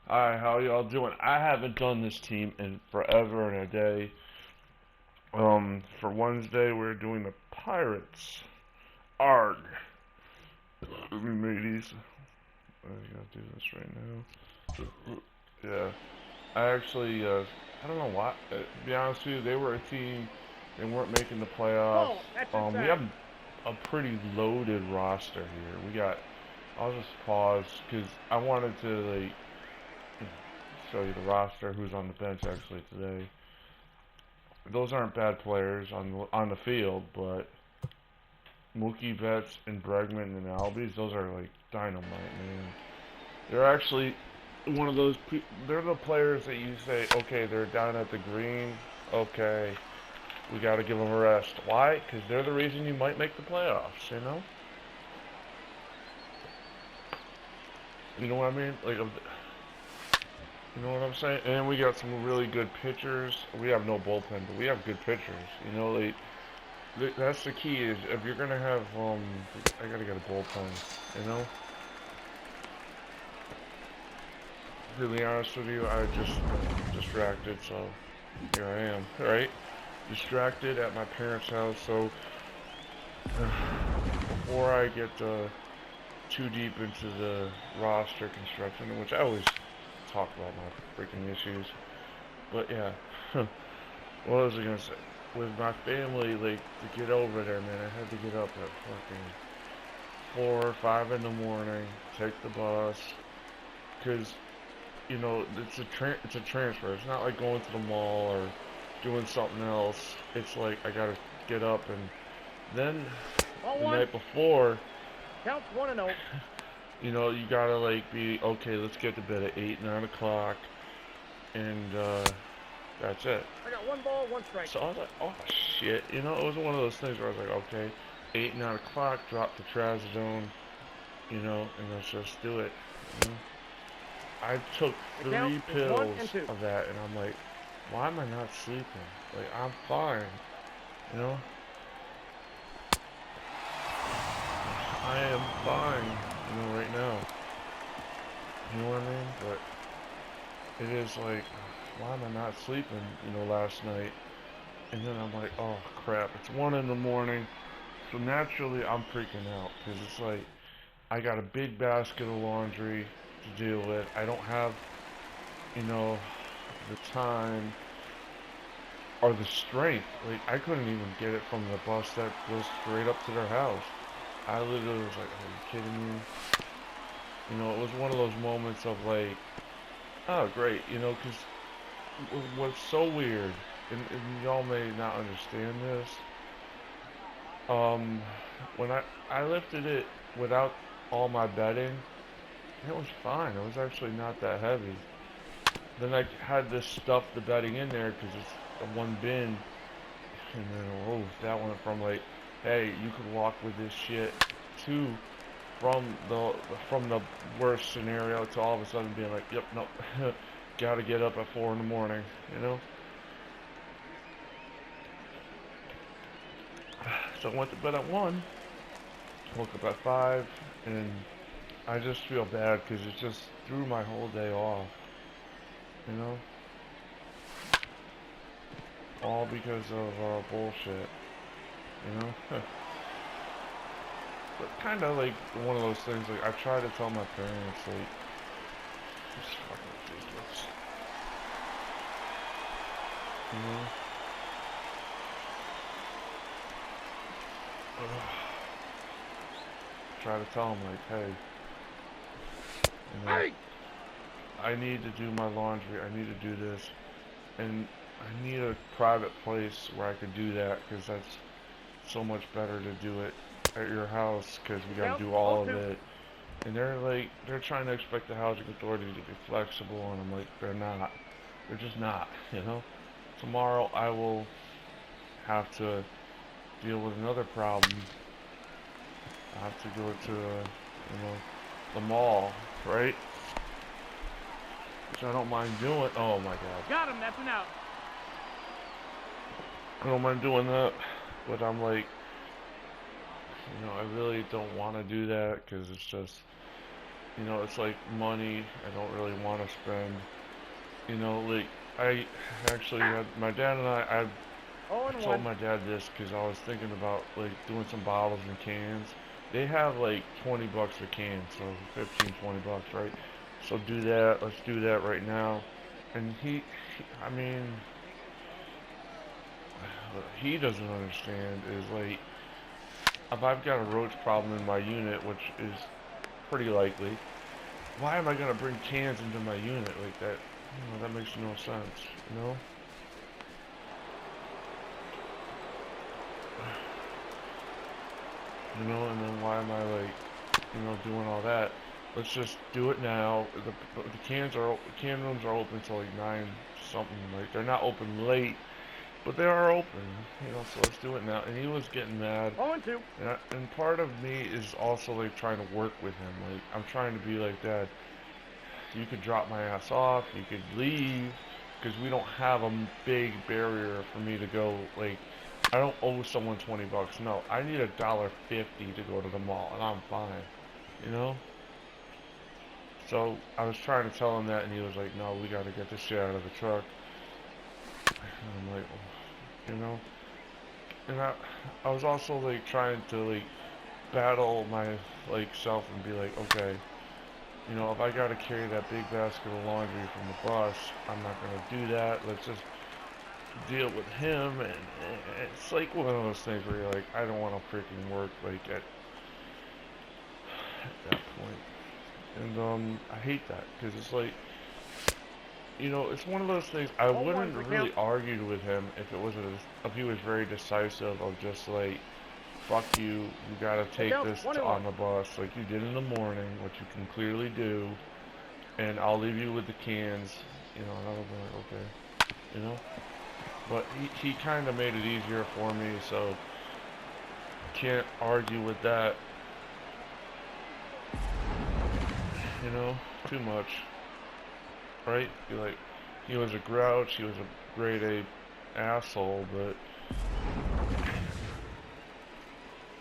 Hi, how y'all doing? I haven't done this team in forever and a day. For Wednesday, we're doing the Pirates. Arg. Mateys. I gotta do this right now. Yeah. I actually, I don't know why. To be honest with you, they were a team. They weren't making the playoffs. Ball, that's We inside. have a pretty loaded roster here. We got. I'll just pause because I wanted to like show you the roster. Who's on the bench actually today? Those aren't bad players on the field, but Mookie Betts and Bregman and Albies, those are like dynamite, man. They're actually one of those. They're the players that you say, okay, they're down at the green. Okay, we got to give them a rest. Why? Because they're the reason you might make the playoffs. You know. You know what I mean? Like, you know what I'm saying? And we got some really good pitchers. We have no bullpen, but we have good pitchers. You know, like that's the key is if you're gonna have I gotta get a bullpen, you know? To be honest with you, I just distracted, so here I am, right? Distracted at my parents' house, so before I get too deep into the roster construction, which I always talk about my freaking issues, but yeah, what was I gonna say? With my family, like, to get over there, man, I had to get up at fucking 4 or 5 in the morning, take the bus, because, you know, it's a transfer. It's not like going to the mall or doing something else. It's like I gotta get up, and then Ball the one. night before, Counts 1-0. you know, you gotta, like, be, okay, let's get to bed at 8, 9 o'clock, and, that's it. I got 1 ball, 1 strike. So I was like, oh shit, you know, it was one of those things where I was like, okay, 8, 9 o'clock, drop the trazodone, you know, and let's just do it. You know? I took The count 3 is 1 pills and 2. of that, and I'm like, why am I not sleeping? Like, I'm fine, you know? I am fine, you know, right now. You know what I mean? But it is like, why am I not sleeping, you know, last night? And then I'm like, oh crap, it's 1 in the morning. So naturally, I'm freaking out because it's like I got a big basket of laundry to deal with. I don't have, you know, the time or the strength. Like I couldn't even get it from the bus that goes straight up to their house. I literally was like, "Are you kidding me?" You know, it was one of those moments of like, "Oh, great," you know, because what's so weird, and y'all may not understand this. Um, when I lifted it without all my bedding, it was fine. It was actually not that heavy. Then I had to stuff the bedding in there because it's a one bin, and then oh, that went from like, hey, you could walk with this shit, to from the worst scenario to all of a sudden being like, yep, nope, gotta get up at 4 in the morning, you know. So I went to bed at 1, woke up at 5, and I just feel bad because it just threw my whole day off, you know. All because of bullshit, you know. But kind of like one of those things. Like I try to tell my parents, like, it's fucking ridiculous, you know. Ugh. Try to tell them like, hey, you know, Hey! I need to do my laundry. I need to do this, and I need a private place where I could do that because that's so much better to do it at your house because we got to Count do ball all of 2. it. And they're like, they're trying to expect the housing authority to be flexible, and I'm like, they're not. They're just not, you know? Tomorrow I will have to deal with another problem. I have to go to, you know, the mall, right? Which I don't mind doing. Oh my god. Got him, that's an out. I don't mind doing that, but I'm like, you know, I really don't want to do that because it's just, You know, it's like money I don't really want to spend. You know, like I actually had my dad and Oh I and told 1. my dad this because I was thinking about like doing some bottles and cans. They have like 20 bucks a can, so 15, 20 bucks, right? So do that. Let's do that right now. And I mean, what he doesn't understand is like if I've got a roach problem in my unit, which is pretty likely, why am I gonna bring cans into my unit like that? You know, that makes no sense. You know? You know, and then why am I like, you know, doing all that? Let's just do it now. The can rooms are open till like 9 something. Like they're not open late, but they are open. You know, so let's do it now. And he was getting mad. Oh and 2. And part of me is also like trying to work with him. Like I'm trying to be like, Dad, you could drop my ass off. You could leave because we don't have a big barrier for me to go like I don't owe someone 20 bucks. No, I need $1.50 to go to the mall, and I'm fine. You know? So I was trying to tell him that, and he was like, "No, we got to get this shit out of the truck." And I'm like, oh, you know? And I was also like trying to like battle my like self and be like, okay, you know, if I got to carry that big basket of laundry from the bus, I'm not gonna do that. Let's just deal with him, and it's like one of those things where you're like, I don't want to freaking work like at that point. And I hate that because it's like, you know, it's one of those things. I Oh one wouldn't for really count. argue with him if it was if he was very decisive of just like, fuck you, you gotta The take count's this 1 and 1. on the bus like you did in the morning, which you can clearly do, and I'll leave you with the cans, you know. And I was like, okay, you know. But he kind of made it easier for me, so can't argue with that, you know, too much, right? You're like, he was a grouch, he was a grade A asshole, but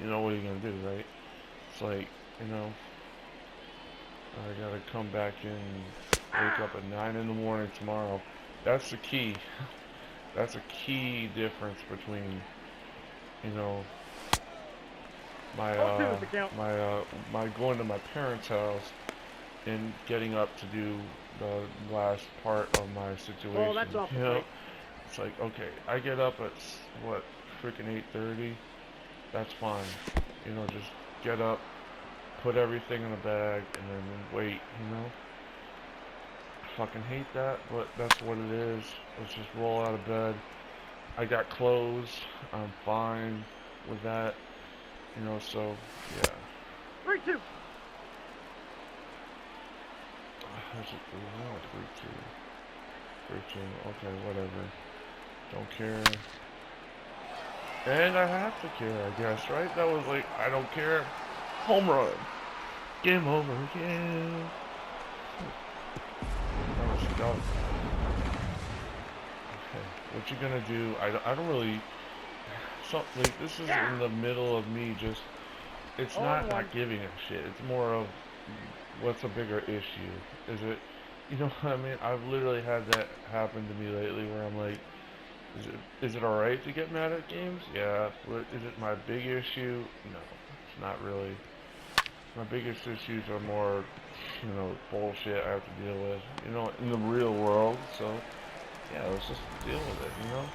you know what are you gonna do, right? It's like, you know, I gotta come back in, wake up at 9 in the morning tomorrow. That's the key. That's a key difference between, you know, my Oh 2 is the count. my going to my parents' house and getting up to do the last part of my Oh, situation. that's off You the know, plate. it's like, okay, I get up at what, freaking 8:30. That's fine. You know, just get up, put everything in a bag, and then wait. You know, I fucking hate that, but that's what it is. Let's just roll out of bed. I got clothes. I'm fine with that. You know, so yeah. 3-2. How's it? 3-2. 3-2. Okay, whatever. Don't care. And I have to care, I guess, right? That was like, I don't care. Home run. Game over. Yeah. That was okay. What you gonna do? I don't really. So, like, this is Yeah. in the middle of me just. It's Oh and not 1. giving a shit. It's more of what's a bigger issue? Is it, you know what I mean? I've literally had that happen to me lately where I'm like, is it alright to get mad at games? Yeah. But is it my big issue? No, it's not really. My biggest issues are more, you know, bullshit I have to deal with, you know, in the real world. So, yeah, let's just deal with it, you know?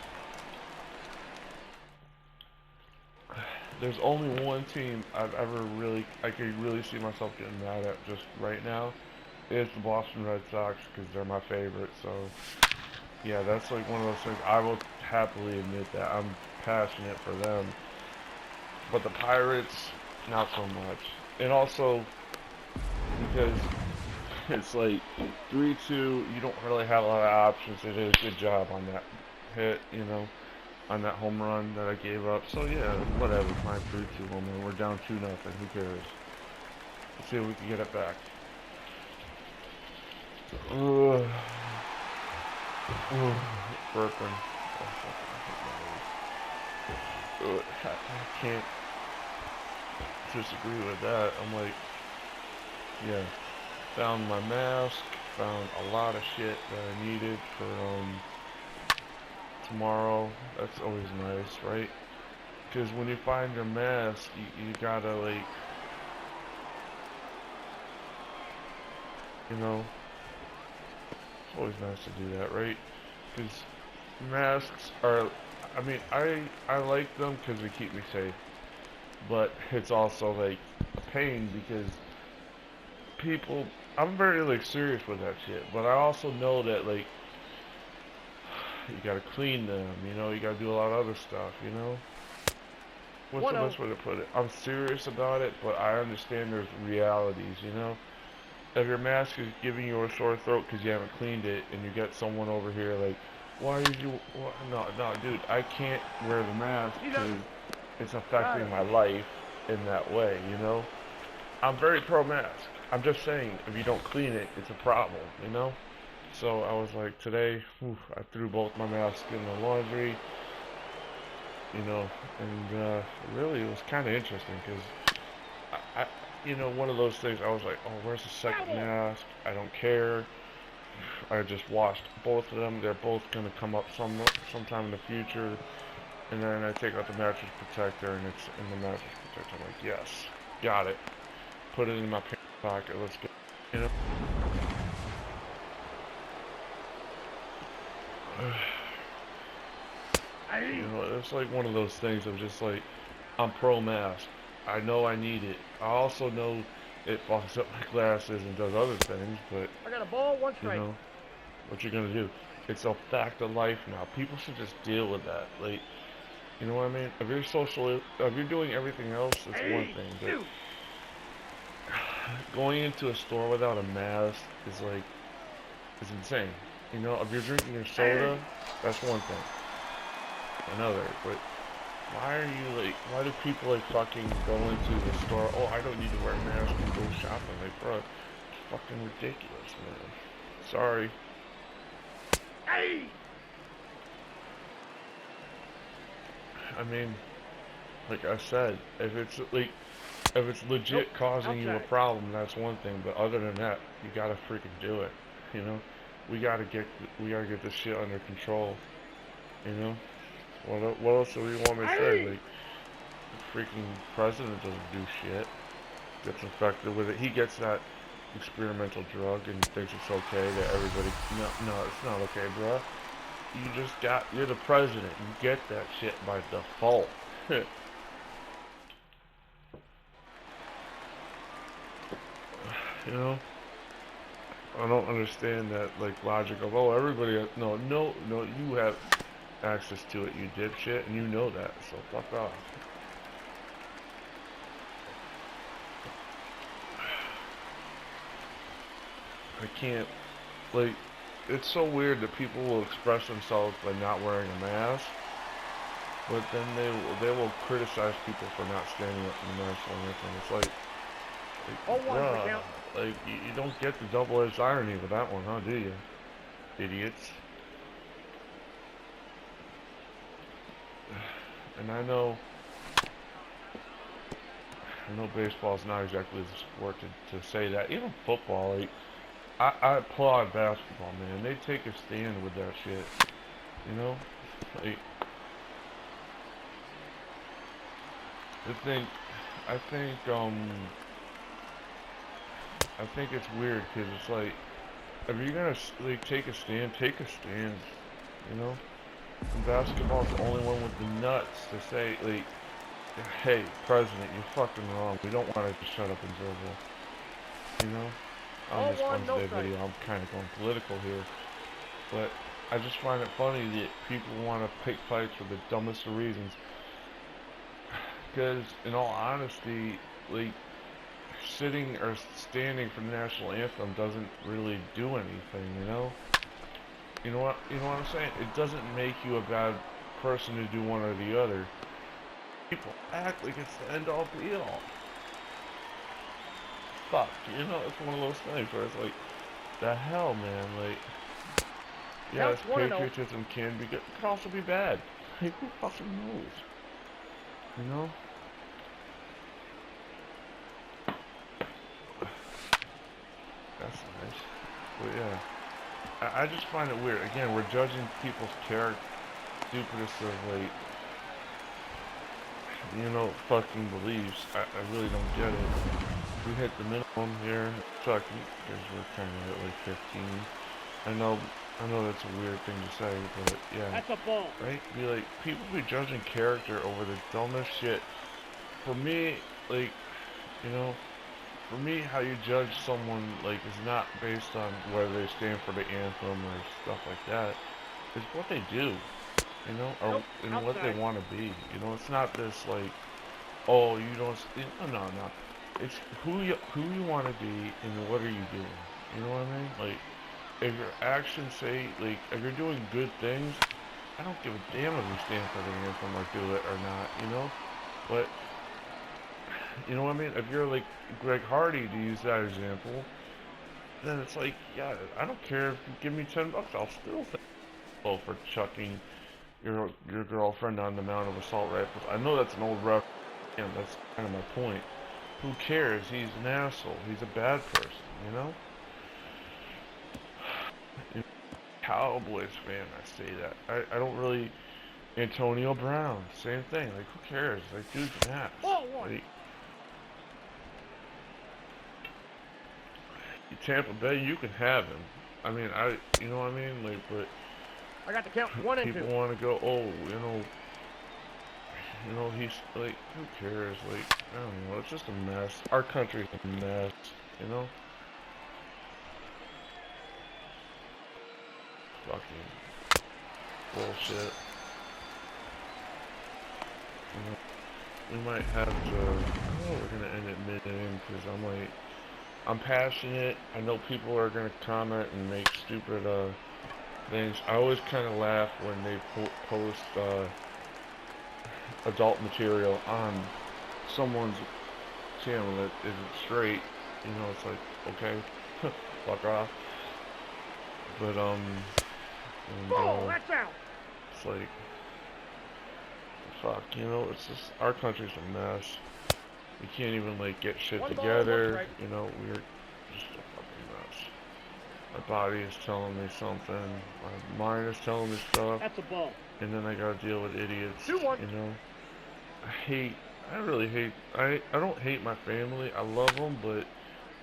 There's only one team I could really see myself getting mad at just right now. It's the Boston Red Sox because they're my favorite. So, yeah, that's like one of those things. I will happily admit that I'm passionate for them. But the Pirates, not so much. And also because it's like 3-2. You don't really have a lot of options. They did a good job on that hit, you know, on that home run that I gave up. So yeah, whatever. Fine, 3-2 home run. We're down 2-0. Who cares? Let's see if we can get it back. Ugh. Ugh. Burping. Ugh. I can't disagree with that. I'm like, yeah. Found my mask, found a lot of shit that I needed for tomorrow. That's always nice, right? Because when you find your mask, you gotta like, you know, it's always nice to do that, right? Because masks are, I mean, I like them because they keep me safe, but it's also like a pain because people, I'm very like serious with that shit, but I also know that like you gotta clean them, you know, you gotta do a lot of other stuff, you know. What's the 1-0. best way to put it? I'm serious about it, but I understand there's realities, you know. If your mask is giving you a sore throat because you haven't cleaned it, and you get someone over here like, why did you? No, no, dude, I can't wear the mask He's up. because it's Got affecting him. my life in that way, you know. I'm very pro-mask. I'm just saying, if you don't clean it, it's a problem, you know. So I was like, today, I threw both my masks in the laundry, you know, and really it was kind of interesting because you know, one of those things. I was like, oh, where's the second mask? I don't care. I just washed both of them. They're both gonna come up sometime in the future. And then I take out the mattress protector, and it's in the mattress protector. I'm like, yes, got it. Put it in my pants pocket. Let's go. You know. You know, it's like one of those things of just like, I'm pro-mask. I know I need it. I also know it fogs up my glasses and does other things, but, I got a ball, one you strike. know, what you're gonna do. It's a fact of life now. People should just deal with that. Like, you know what I mean? If you're if you're doing everything else, it's one Hey, thing, but shoot. going into a store without a mask is like, is insane. You know, if you're drinking your soda, that's one thing. Another, but why are you like, why do people like fucking go into the store, oh, I don't need to wear a mask and go shopping, like, bro, it's fucking ridiculous, man. Sorry. Hey. I mean, like I said, if it's Nope. legit causing you a Outside. problem, that's one thing, but other than that, you gotta freaking do it, you know? We gotta get, we gotta get this shit under control, you know? What else do we want me to say? Hey. Like, the freaking president doesn't do shit. Gets infected with it. He gets that experimental drug and thinks it's okay that everybody. No, no, it's not okay, bruh. You're the president. You get that shit by default. You know? I don't understand that, like, logic of, oh, everybody. No, no, no, you have access to it, you dipshit, and you know that, so fuck off. I can't, like, it's so weird that people will express themselves by not wearing a mask, but then they will criticize people for not standing up for the national anthem. It's like 0-1 for bruh, count. like you don't get the double-edged irony with that one, huh? Do you, idiots? And I know baseball's not exactly the sport to say that. Even football, like I applaud basketball, man. They take a stand with that shit, you know. Like I think I think I think it's weird because it's like, if you're gonna like take a stand, take a stand. You know, and basketball's the only one with the nuts to say like, hey, president, you're fucking wrong. We don't want to just shut up and dribble. You know, on this 0-1, no Wednesday strike. video, I'm kind of going political here, but I just find it funny that people want to pick fights for the dumbest of reasons. Because in all honesty, like, sitting or standing for the national anthem doesn't really do anything, you know? You know what I'm saying? It doesn't make you a bad person to do one or the other. People act like it's the end all be all. Fuck, you know, it's one of those things where it's like, the hell, man, like, yes, Counts 1-0. patriotism can be good, it can also be bad. Like, who fucking knows? You know? That's nice. But yeah, I just find it weird. Again, we're judging people's character, stupidest of like, fucking beliefs. I really don't get it. We hit the minimum here, Kentucky, because we're kind of at like 15. I know, I know that's a weird thing to say, but yeah. That's a ball. Right? Be like, people be judging character over the dumbest shit. For me, like, you know, for me, how you judge someone, like, is not based on whether they stand for the anthem or stuff like that. It's what they do, or Nope. and what they Outside. want to be. It's not this, like, oh, you don't, no. It's who you want to be and what are you doing. You know what I mean? Like, if your actions say, like, if you're doing good things, I don't give a damn if you stand for the anthem or do it or not. But, you know what I mean? If you're like Greg Hardy, to use that example, then it's like, yeah, I don't care if you give me $10, I'll still thank you for chucking your girlfriend on the Mount of Assault Rifles. I know that's an old reference, and that's kind of my point. Who cares? He's an asshole. He's a bad person. Cowboys fan, I say that. I don't really. Antonio Brown, same thing. Like, who cares? Like, dude's an ass. Ball one. Like, Tampa Bay, you can have him. I mean, you know what I mean? Like, but I got the count. 1 and 2. people want to go, oh, he's like, who cares? Like, I don't know. It's just a mess. Our country's a mess. You know? Fucking bullshit. We might have to. Oh, we're gonna end it mid-inning because I'm passionate. I know people are gonna comment and make stupid things. I always kind of laugh when they post adult material on someone's channel that isn't straight. It's like, okay, fuck off. But Ball. That's out. it's like, fuck, it's just our country's a mess. We can't even like get shit One ball, together. one strike. We're just a fucking mess. My body is telling me something. My mind is telling me stuff. That's a ball. And then I gotta deal with idiots. 2-1. I really hate. I don't hate my family. I love them, but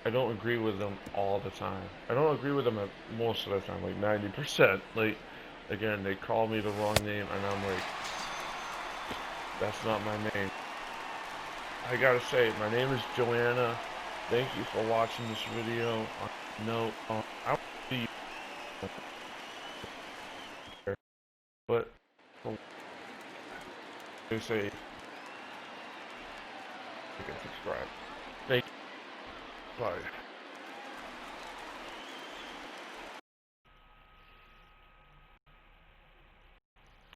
I don't agree with them all the time. I don't agree with them most of the time, like 90%. Like, again, they call me the wrong name, and I'm like, that's not my name. I gotta say, my name is Joanna. Thank you for watching this video. No, I will see you, but they say, you can subscribe. Thank you. Bye.